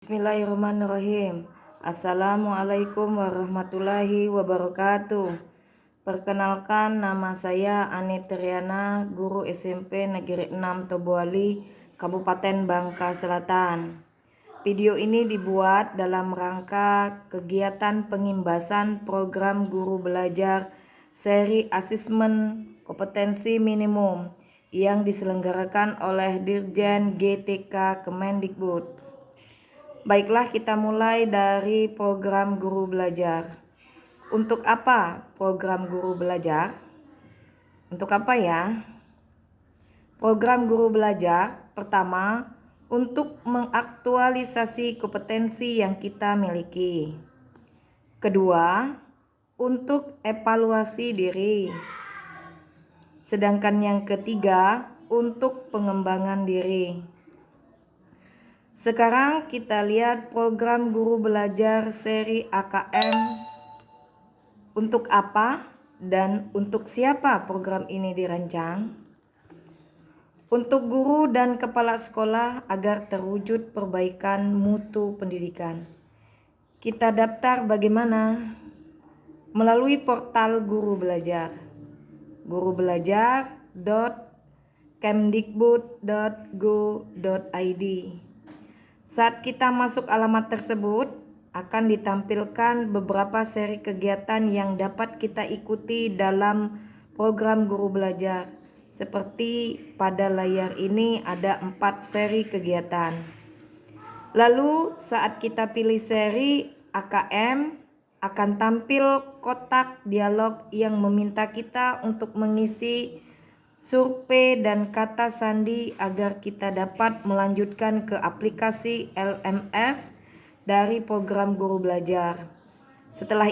Bismillahirrahmanirrahim. Assalamualaikum warahmatullahi wabarakatuh. Perkenalkan, nama saya Ani Triana, guru SMP Negeri 6 Tobuali, Kabupaten Bangka Selatan. Video ini dibuat dalam rangka kegiatan pengimbasan program guru belajar seri asesmen kompetensi minimum yang diselenggarakan oleh Dirjen GTK Kemendikbud. Baiklah, kita mulai dari program guru belajar. Untuk apa program guru belajar? Untuk apa ya? Program guru belajar pertama, untuk mengaktualisasi kompetensi yang kita miliki. Kedua, untuk evaluasi diri. Sedangkan yang ketiga, untuk pengembangan diri. Sekarang kita lihat program guru belajar seri AKM. Untuk apa dan untuk siapa program ini dirancang? Untuk guru dan kepala sekolah agar terwujud perbaikan mutu pendidikan. Kita daftar bagaimana? Melalui portal guru belajar. gurubelajar.kemdikbud.go.id. Saat kita masuk alamat tersebut, akan ditampilkan beberapa seri kegiatan yang dapat kita ikuti dalam program guru belajar. Seperti pada layar ini ada 4 seri kegiatan. Lalu saat kita pilih seri AKM, akan tampil kotak dialog yang meminta kita untuk mengisi survei dan kata sandi agar kita dapat melanjutkan ke aplikasi LMS dari program guru belajar. Setelah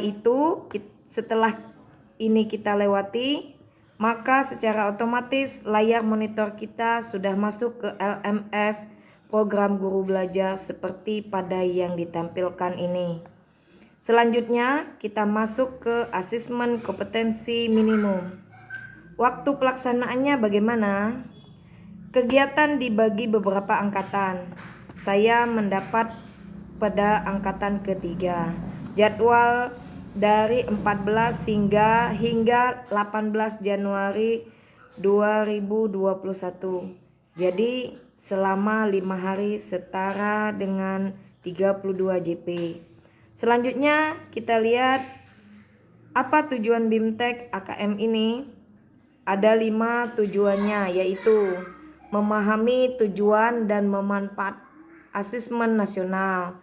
ini kita lewati, maka secara otomatis layar monitor kita sudah masuk ke LMS program guru belajar seperti pada yang ditampilkan ini. Selanjutnya kita masuk ke asesmen kompetensi minimum. Waktu pelaksanaannya bagaimana? Kegiatan dibagi beberapa angkatan. Saya mendapat pada angkatan ketiga. Jadwal dari 14 hingga 18 Januari 2021. Jadi selama 5 hari setara dengan 32 JP. Selanjutnya kita lihat apa tujuan BIMTEK AKM ini. Ada 5 tujuannya, yaitu memahami tujuan dan memanfaat asesmen nasional.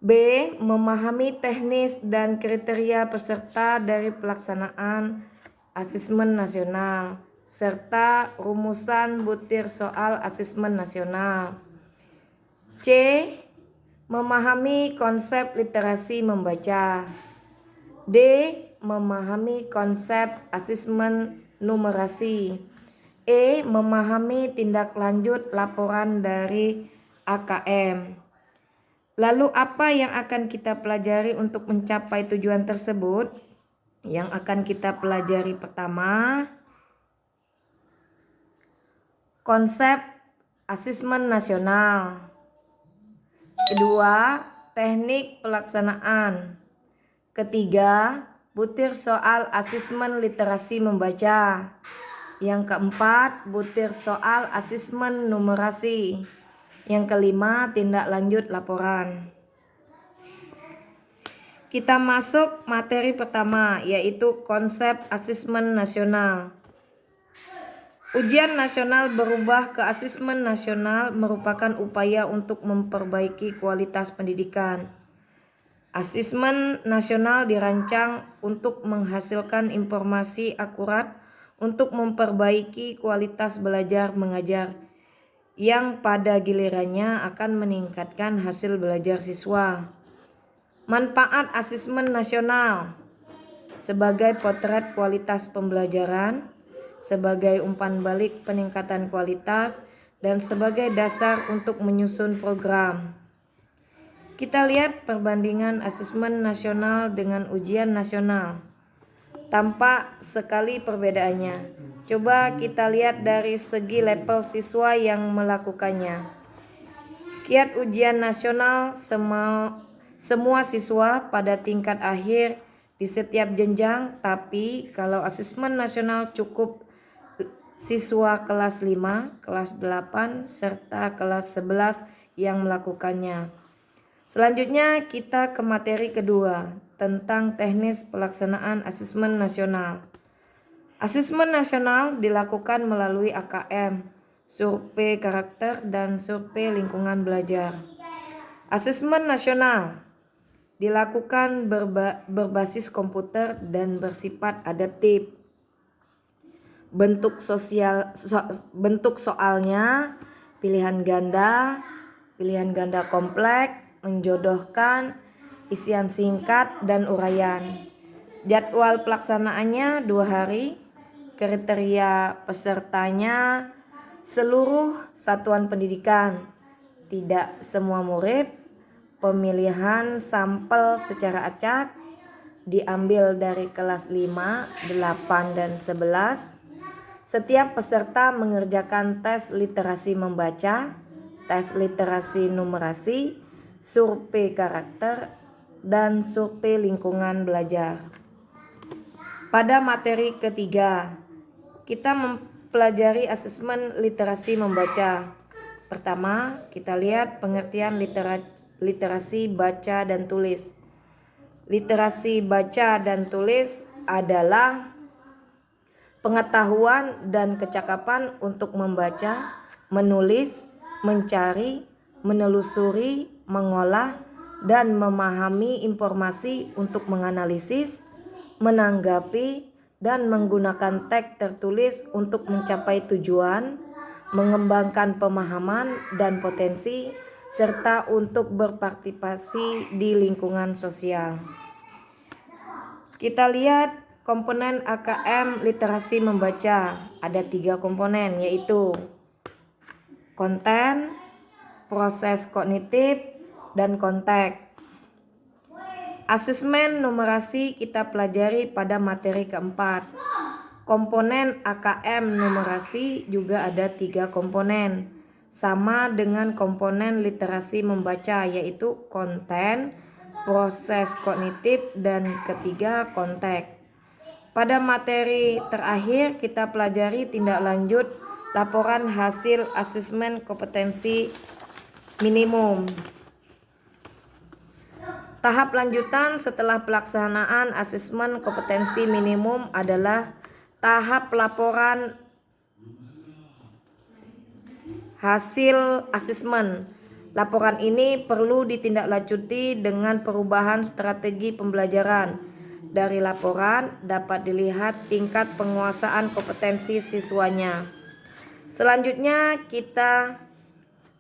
B. Memahami teknis dan kriteria peserta dari pelaksanaan asesmen nasional, serta rumusan butir soal asesmen nasional. C. Memahami konsep literasi membaca. D. Memahami konsep asesmen numerasi. E. Memahami tindak lanjut laporan dari AKM. Lalu apa yang akan kita pelajari untuk mencapai tujuan tersebut? Yang akan kita pelajari pertama, konsep asesmen nasional. Kedua, teknik pelaksanaan. Ketiga, butir soal asesmen literasi membaca. Yang keempat, butir soal asesmen numerasi. Yang kelima, tindak lanjut laporan. Kita masuk materi pertama, yaitu konsep asesmen nasional. Ujian nasional berubah ke asesmen nasional merupakan upaya untuk memperbaiki kualitas pendidikan. Asesmen nasional dirancang untuk menghasilkan informasi akurat untuk memperbaiki kualitas belajar mengajar, yang pada gilirannya akan meningkatkan hasil belajar siswa. Manfaat asesmen nasional sebagai potret kualitas pembelajaran, sebagai umpan balik peningkatan kualitas, dan sebagai dasar untuk menyusun program. Kita lihat perbandingan asesmen nasional dengan ujian nasional. Tampak sekali perbedaannya. Coba kita lihat dari segi level siswa yang melakukannya. Kiat ujian nasional semua siswa pada tingkat akhir di setiap jenjang, tapi kalau asesmen nasional cukup siswa kelas 5, kelas 8, serta kelas 11 yang melakukannya. Selanjutnya kita ke materi kedua tentang teknis pelaksanaan asesmen nasional. Asesmen nasional dilakukan melalui AKM, survei karakter dan survei lingkungan belajar. Asesmen nasional dilakukan berbasis komputer dan bersifat adaptif. Bentuk soalnya pilihan ganda kompleks, menjodohkan, isian singkat dan uraian. Jadwal pelaksanaannya 2 hari. Kriteria pesertanya seluruh satuan pendidikan, tidak semua murid. Pemilihan sampel secara acak, diambil dari kelas 5, 8, dan 11. Setiap peserta mengerjakan tes literasi membaca, tes literasi numerasi, survei karakter, dan survei lingkungan belajar. Pada materi ketiga, kita mempelajari asesmen literasi membaca. Pertama, kita lihat pengertian literasi baca dan tulis. Literasi baca dan tulis adalah pengetahuan dan kecakapan untuk membaca, menulis, mencari, menelusuri, mengolah, dan memahami informasi untuk menganalisis, menanggapi, dan menggunakan teks tertulis untuk mencapai tujuan, mengembangkan pemahaman dan potensi, serta untuk berpartisipasi di lingkungan sosial. Kita lihat komponen AKM literasi membaca. Ada 3 komponen, yaitu konten, proses kognitif, dan konteks. Asesmen numerasi kita pelajari pada materi keempat. Komponen AKM numerasi juga ada 3 komponen, sama dengan komponen literasi membaca, yaitu konten, proses kognitif, dan ketiga konteks. Pada materi terakhir kita pelajari tindak lanjut laporan hasil asesmen kompetensi minimum. Tahap lanjutan setelah pelaksanaan asesmen kompetensi minimum adalah tahap laporan hasil asesmen. Laporan ini perlu ditindaklanjuti dengan perubahan strategi pembelajaran. Dari laporan dapat dilihat tingkat penguasaan kompetensi siswanya. Selanjutnya kita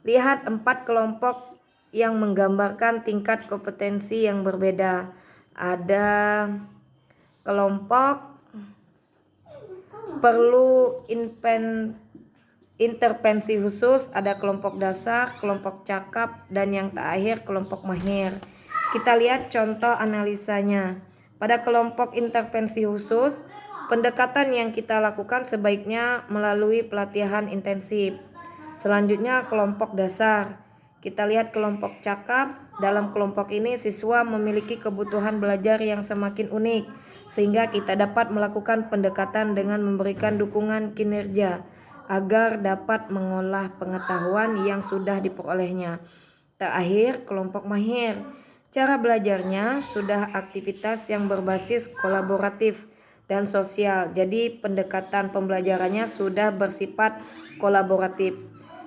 lihat 4 kelompok yang menggambarkan tingkat kompetensi yang berbeda. Ada kelompok perlu intervensi khusus, ada kelompok dasar, kelompok cakap, dan yang terakhir kelompok mahir. Kita lihat contoh analisanya. Pada kelompok intervensi khusus, pendekatan yang kita lakukan sebaiknya melalui pelatihan intensif. Selanjutnya kelompok dasar. Kita lihat kelompok cakap. Dalam kelompok ini siswa memiliki kebutuhan belajar yang semakin unik, sehingga kita dapat melakukan pendekatan dengan memberikan dukungan kinerja agar dapat mengolah pengetahuan yang sudah diperolehnya. Terakhir, kelompok mahir. Cara belajarnya sudah aktivitas yang berbasis kolaboratif dan sosial. Jadi pendekatan pembelajarannya sudah bersifat kolaboratif.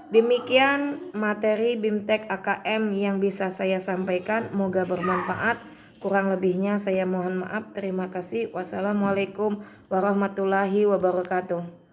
Demikian materi BIMTEK AKM yang bisa saya sampaikan. Moga bermanfaat. Kurang lebihnya saya mohon maaf. Terima kasih. Wassalamualaikum warahmatullahi wabarakatuh.